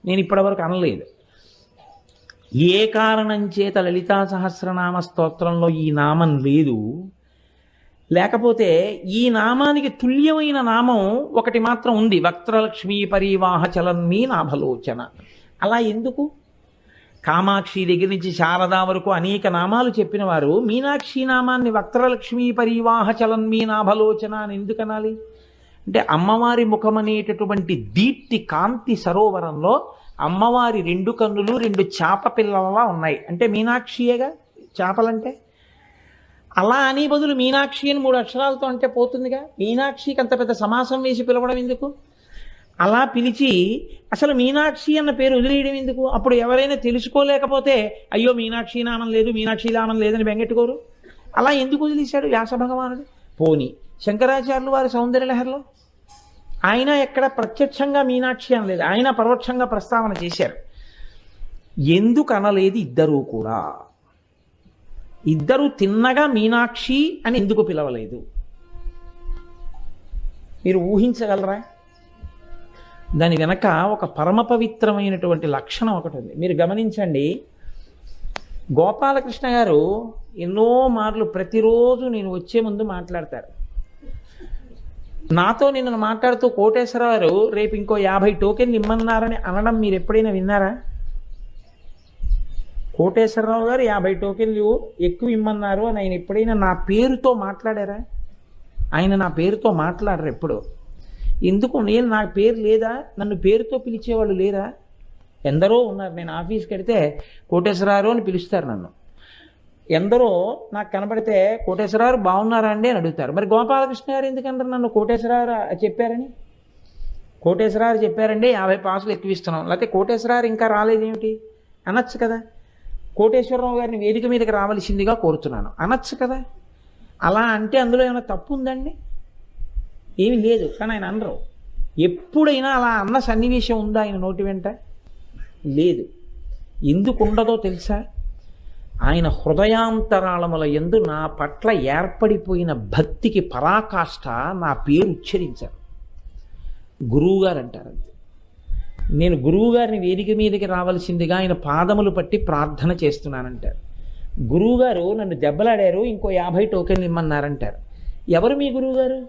నేను ఇప్పటివరకు అనలేదు. ఏ కారణం చేత లలితా సహస్రనామ స్తోత్రంలో ఈ నామం లేదు, లేకపోతే ఈ నామానికి తుల్యమైన నామం ఒకటి మాత్రం ఉంది, వక్త్రలక్ష్మీ పరివాహ చలన్మీ నాభలోచన. అలా ఎందుకు? కామాక్షి దగ్గర నుంచి శారదా వరకు అనేక నామాలు చెప్పిన వారు మీనాక్షి నామాన్ని వక్త్రలక్ష్మీ పరివాహ చలన్మీ నాభలోచన అని ఎందుకు అనాలి? అంటే అమ్మవారి ముఖమనేటటువంటి దీప్తి కాంతి సరోవరంలో అమ్మవారి 2 కన్నులు 2 చేప పిల్లలలా ఉన్నాయి. అంటే మీనాక్షియేగా చేపలంటే. అలా అని బదులు మీనాక్షి అని 3 అక్షరాలతో అంటే పోతుందిగా. మీనాక్షికి అంత పెద్ద సమాసం వేసి పిలవడం ఎందుకు? అలా పిలిచి అసలు మీనాక్షి అన్న పేరు వదిలేయడం ఎందుకు? అప్పుడు ఎవరైనా తెలుసుకోలేకపోతే అయ్యో మీనాక్షి నామం లేదు, మీనాక్షి నామం లేదని బెంగెట్టుకోరు. అలా ఎందుకు వదిలేశాడు వ్యాస భగవానుడు? పోని శంకరాచార్యులు వారి సౌందర్యలహరిలో ఆయన ఎక్కడ ప్రత్యక్షంగా మీనాక్షి అనలేదు, ఆయన పరోక్షంగా ప్రస్తావన చేశారు. ఎందుకు అనలేదు ఇద్దరూ కూడా? ఇద్దరు తిన్నగా మీనాక్షి అని ఎందుకు పిలవలేదు? మీరు ఊహించగలరా? దాని వెనక ఒక పరమ పవిత్రమైనటువంటి లక్షణం ఒకటి ఉంది. మీరు గమనించండి, గోపాలకృష్ణ గారు ఎన్నో మార్లు ప్రతిరోజు నేను వచ్చే ముందు మాట్లాడతారు. నాతో నిన్న మాట్లాడుతూ కోటేశ్వరరావు గారు రేపు ఇంకో 50 టోకెన్లు ఇమ్మన్నారని అనడం మీరు ఎప్పుడైనా విన్నారా? కోటేశ్వరరావు గారు 50 టోకెన్లు ఎక్కువ ఇమ్మన్నారు అని ఆయన ఎప్పుడైనా నా పేరుతో మాట్లాడారా? ఆయన నా పేరుతో మాట్లాడరు ఎప్పుడు. ఎందుకు? నేను నా పేరు లేదా? నన్ను పేరుతో పిలిచేవాళ్ళు లేరా? ఎందరో ఉన్నారు. నేను ఆఫీస్కి వెడితే కోటేశ్వరరావు అని పిలుస్తారు నన్ను. ఎందరో నాకు కనబడితే కోటేశ్వరరావు బాగున్నారా అండి అని అడుగుతారు. మరి గోపాలకృష్ణ గారు ఎందుకంటారు నన్ను కోటేశ్వరరావు చెప్పారని? కోటేశ్వరరావు చెప్పారండి 50 పాసులు ఎక్కువ ఇస్తున్నాం, లేకపోతే కోటేశ్వరరావు ఇంకా రాలేదేమిటి అనొచ్చు కదా. కోటేశ్వరరావు గారిని వేదిక మీదకి రావాల్సిందిగా కోరుతున్నాను అనొచ్చు కదా. అలా అంటే అందులో ఏమైనా తప్పు ఉందండి? ఏమీ లేదు. కానీ ఆయన అనరు. ఎప్పుడైనా అలా అన్న సన్నివేశం ఉందా ఆయన నోటి వెంట? లేదు. ఎందుకు ఉండదో తెలుసా? ఆయన హృదయాంతరాళముల యందు నా పట్ల ఏర్పడిపోయిన భక్తికి పరాకాష్ఠ నా పేరు ఉచ్చరించారు. గురువుగారు అంటారు అంతే. నేను గురువుగారిని వేదిక మీదకి రావాల్సిందిగా ఆయన పాదములు పట్టి ప్రార్థన చేస్తున్నానంటారు. గురువుగారు నన్ను దెబ్బలాడారు, ఇంకో 50 టోకెన్లు ఇమ్మన్నారంటారు. ఎవరు మీ గురువుగారు?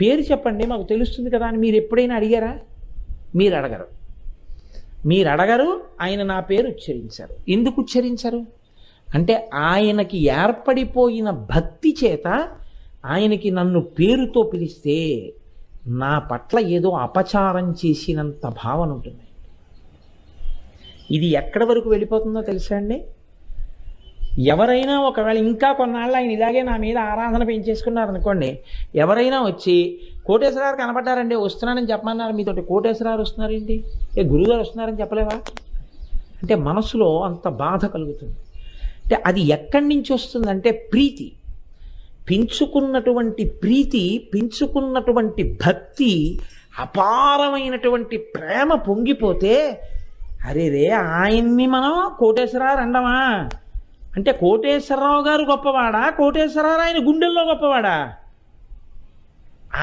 పేరు చెప్పండి మాకు తెలుస్తుంది కదా అని మీరు ఎప్పుడైనా అడిగారా? మీరు అడగరు. మీరు అడగరు. ఆయన నా పేరు ఉచ్చరించారు. ఎందుకు ఉచ్చరించారు అంటే ఆయనకి ఏర్పడిపోయిన భక్తి చేత ఆయనకి నన్ను పేరుతో పిలిస్తే నా పట్ల ఏదో అపచారం చేసినంత భావన ఉంటుంది. ఇది ఎక్కడి వరకు వెళ్ళిపోతుందో తెలుసా అండి? ఎవరైనా ఒకవేళ ఇంకా కొన్నాళ్ళు ఆయన ఇలాగే నా మీద ఆరాధన పెంచేసుకున్నారనుకోండి, ఎవరైనా వచ్చి కోటేశ్వరరావు కనపడ్డారండి, వస్తున్నానని చెప్పమన్నారు, మీతోటి కోటేశ్వరరావు వస్తున్నారేంటి, గురువుగారు వస్తున్నారని చెప్పలేవా అంటే మనసులో అంత బాధ కలుగుతుంది. అంటే అది ఎక్కడి నుంచి వస్తుందంటే ప్రీతి, పెంచుకున్నటువంటి ప్రీతి, పెంచుకున్నటువంటి భక్తి, అపారమైనటువంటి ప్రేమ పొంగిపోతే అరే రే ఆయన్ని మనం కోటేశ్వరరావు అండమా అంటే కోటేశ్వరరావు గారు గొప్పవాడా, కోటేశ్వరరావు ఆయన గుండెల్లో గొప్పవాడా?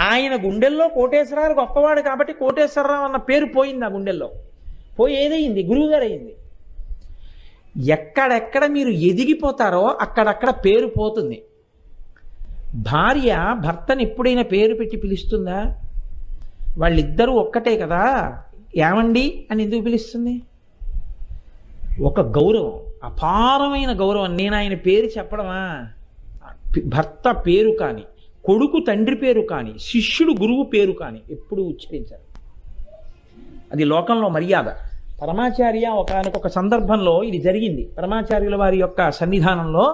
ఆయన గుండెల్లో కోటేశ్వరరావు గొప్పవాడు కాబట్టి కోటేశ్వరరావు అన్న పేరు పోయింది, ఆ గుండెల్లో పోయి ఏదయింది, గురువుగారు అయింది. ఎక్కడెక్కడ మీరు ఎదిగిపోతారో అక్కడక్కడ పేరు పోతుంది. భార్య భర్తను ఎప్పుడైనా పేరు పెట్టి పిలుస్తుందా? వాళ్ళిద్దరూ ఒక్కటే కదా, ఏమండి అని ఎందుకు పిలుస్తుంది? ఒక గౌరవం, అపారమైన గౌరవం. నేను ఆయన పేరు చెప్పడమా? భర్త పేరు కానీ, కొడుకు తండ్రి పేరు కానీ, శిష్యుడు గురువు పేరు కానీ ఎప్పుడు ఉచ్చరించారు. అది లోకంలో మర్యాద. పరమాచార్య ఒకానొక సందర్భంలో ఇది జరిగింది. పరమాచార్యుల వారి యొక్క సన్నిధానంలో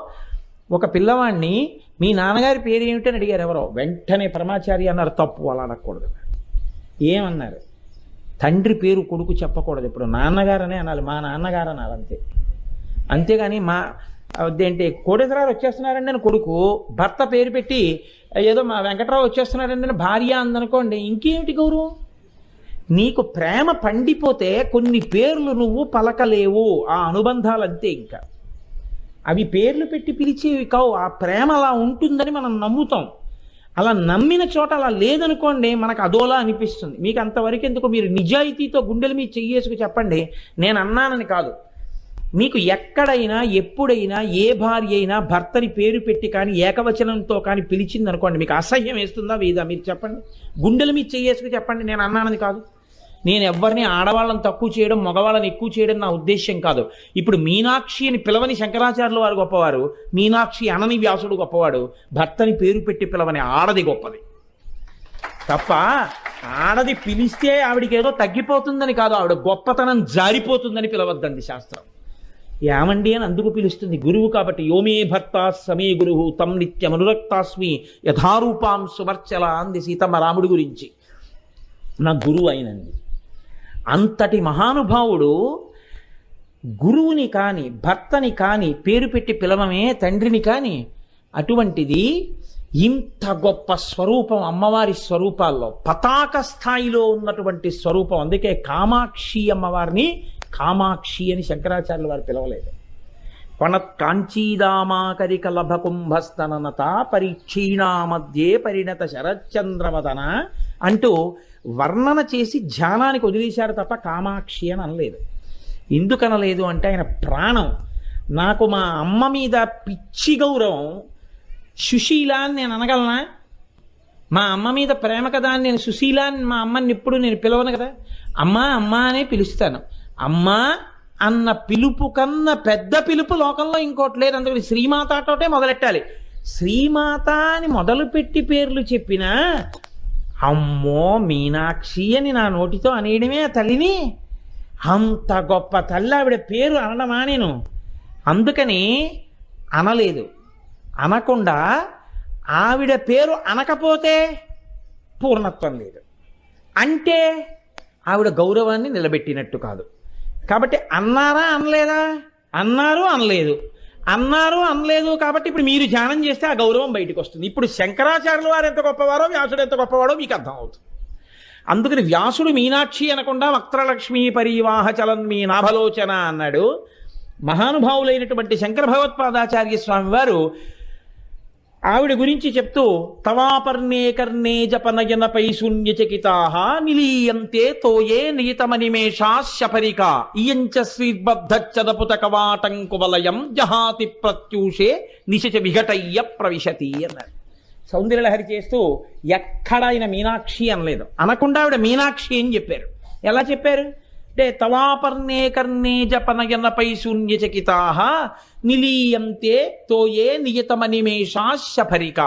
ఒక పిల్లవాడిని మీ నాన్నగారి పేరు ఏమిటని అడిగారు ఎవరో. వెంటనే పరమాచార్య అన్నారు, తప్పు, అలా అనకూడదు. ఏమన్నారు? తండ్రి పేరు కొడుకు చెప్పకూడదు, ఇప్పుడు నాన్నగారనే అనాలి, మా నాన్నగారు అనాలి అంతే. అంతేగాని మా అదేంటి కోటేశ్వరరావు వచ్చేస్తున్నారండి అని కొడుకు, భర్త పేరు పెట్టి ఏదో మా వెంకట్రావు వచ్చేస్తున్నారండి అని భార్య అందనుకోండి, ఇంకేమిటి గౌరవం? నీకు ప్రేమ పండిపోతే కొన్ని పేర్లు నువ్వు పలకలేవు, ఆ అనుబంధాలు అంతే. ఇంకా అవి పేర్లు పెట్టి పిలిచేవి కావు. ఆ ప్రేమ అలా ఉంటుందని మనం నమ్ముతాం. అలా నమ్మిన చోట అలా లేదనుకోండి, మనకు అదోలా అనిపిస్తుంది. మీకు అంతవరకు ఎందుకు, మీరు నిజాయితీతో గుండెలు మీద చెయ్యేసుకు చెప్పండి, నేను అన్నానని కాదు. మీకు ఎక్కడైనా ఎప్పుడైనా ఏ భార్య అయినా భర్తని పేరు పెట్టి కానీ ఏకవచనంతో కానీ పిలిచింది అనుకోండి, మీకు అసహ్యం వేస్తుందా వేదా? మీరు చెప్పండి, గుండెల మీద చెయ్యేసుకు చెప్పండి, నేను అన్నానని కాదు. నేను ఎవరిని ఆడవాళ్ళని తక్కువ చేయడం, మగవాళ్ళని ఎక్కువ చేయడం నా ఉద్దేశ్యం కాదు. ఇప్పుడు మీనాక్షి అని పిలవని శంకరాచార్యుల వారు గొప్పవారు, మీనాక్షి అనని వ్యాసుడు గొప్పవాడు. భర్తని పేరు పెట్టి పిలవని ఆడది గొప్పది తప్ప, ఆడది పిలిస్తే ఆవిడికి ఏదో తగ్గిపోతుందని కాదు, ఆవిడ గొప్పతనం జారిపోతుందని పిలవద్దండి శాస్త్రం. ఏమండి అని అందుకు పిలుస్తుంది, గురువు కాబట్టి. యోమే భర్త సమీ గురువు తం నిత్యమనురక్తాస్మి యథారూపాం సుమర్చల అంది సీతమ్మ రాముడి గురించి. నా గురువు అయినంది. అంతటి మహానుభావుడు గురువుని కానీ భర్తని కానీ పేరు పెట్టి పిలవమే, తండ్రిని కానీ. అటువంటిది ఇంత గొప్ప స్వరూపం అమ్మవారి స్వరూపాల్లో పతాక స్థాయిలో ఉన్నటువంటి స్వరూపం. అందుకే కామాక్షి అమ్మవారిని కామాక్షి అని శంకరాచార్యుల వారు పిలవలేదు. కొణత్ కాంచీదామాకరిక లభ కుంభస్తననత పరీక్షీణా మధ్యే పరిణత శరచంద్రవదన అంటూ వర్ణన చేసి ధ్యానానికి వదిలేశారు తప్ప కామాక్షి అని అనలేదు. ఎందుకనలేదు అంటే ఆయన ప్రాణం. నాకు మా అమ్మ మీద పిచ్చి గౌరవం, సుశీల అని నేను అనగలనా? మా అమ్మ మీద ప్రేమ కదా అని నేను సుశీల అని మా అమ్మని ఎప్పుడు నేను పిలవను కదా. అమ్మ అమ్మ అనే పిలుస్తాను. అమ్మ అన్న పిలుపు కన్నా పెద్ద పిలుపు లోకంలో ఇంకోటి లేదు. అందుకని శ్రీమాత తోటే మొదలెట్టాలి. శ్రీమాత అని మొదలుపెట్టి పేర్లు చెప్పినా అమ్మో మీనాక్షి అని నా నోటితో అనేయడమే ఆ తల్లిని. అంత గొప్ప తల్లి ఆవిడ పేరు అనడమా నేను? అందుకని అనలేదు. అనకుండా ఆవిడ పేరు అనకపోతే పూర్ణత్వం లేదు, అంటే ఆవిడ గౌరవాన్ని నిలబెట్టినట్టు కాదు. కాబట్టి అన్నారా అనలేదా? అన్నారు అనలేదు, అన్నారు అనలేదు. కాబట్టి ఇప్పుడు మీరు ధ్యానం చేస్తే ఆ గౌరవం బయటకు వస్తుంది. ఇప్పుడు శంకరాచార్యుల వారు ఎంత గొప్పవారో, వ్యాసుడు ఎంత గొప్పవాడో మీకు అర్థమవుతుంది. అందుకని వ్యాసుడు మీనాక్షి అనకుండా వక్త్రలక్ష్మీ పరివాహ చలన్మీ నాభలోచన అన్నాడు. మహానుభావులైనటువంటి శంకర భగవత్పాదాచార్య స్వామి వారు ఆవిడ గురించి చెప్తూ తవాపర్ణే కర్ణే జపనయనపై శూన్యచకితాః నిలీయంతే తోయే నియతమనిమేషాశపరిక ఇయంచ శ్రీర్బద్ధచ్చదపుత కవాటంకువలయం జహాతి ప్రత్యూషే నిశచ విఘటయ్య ప్రవిశతి అన్నారు. సౌందర్యలహరి చేస్తూ ఎక్కడ ఆయన మీనాక్షి అనలేదు. అనకుండా ఆవిడ మీనాక్షి అని చెప్పారు. ఎలా చెప్పారు అంటే తవాపర్ణే కర్ణే జపనయనపై శూన్యచకితాః నిలీయంతే తోయే నియతమనిమేషాశపరిక.